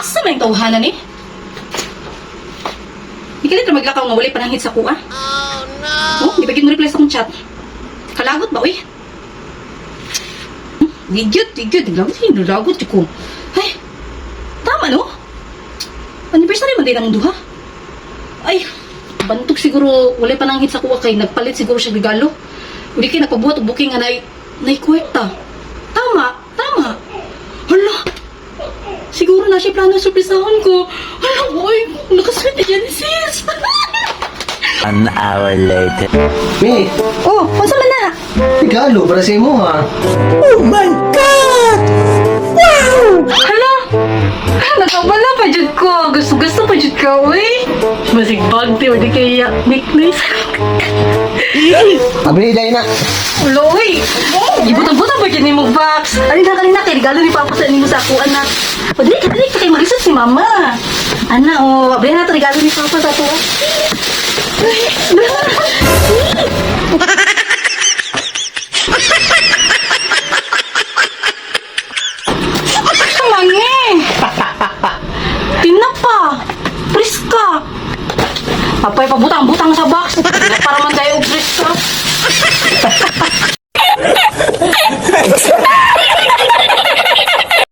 Asa man yung tawhanan eh? Di ka dito maglakaw nga wala pananghit sa kuha. Oh, di ba mo reply sa akong chat? Kalagot ba, uy? Digyot. Lagot ko. Ay, tama no? Anniversary man din ang duha. Ay, bantog siguro wala pananghit sa kuha kay nagpalit siguro siya regalo. Uli kayo nagpabuhat o booking nga nay kwarta. Tama. Hala, siguro na siya plano surprisahan ko. Hala, oy, nakaswerte yan sis. An hour later. Me, Oh, kung saan man na? regalo para sa imo ha. Oh my God! Wow! Hala, nakabala pa dyan ko. Gusto pa dyan ko, uy. Masig bagti o di kaya necklace. Abri, dahil na. Hala, uy. Ibutang-butang pa dyan yung box. Alin na, kay regalo ni Papa sa mo sa ako, anak. O, dali ka kay mag-isot si Mama. Ana, o, abli na ito regalo ni Papa sa ako. Mangi! Tinapa! Priska! Apay pabutang-butang sa box!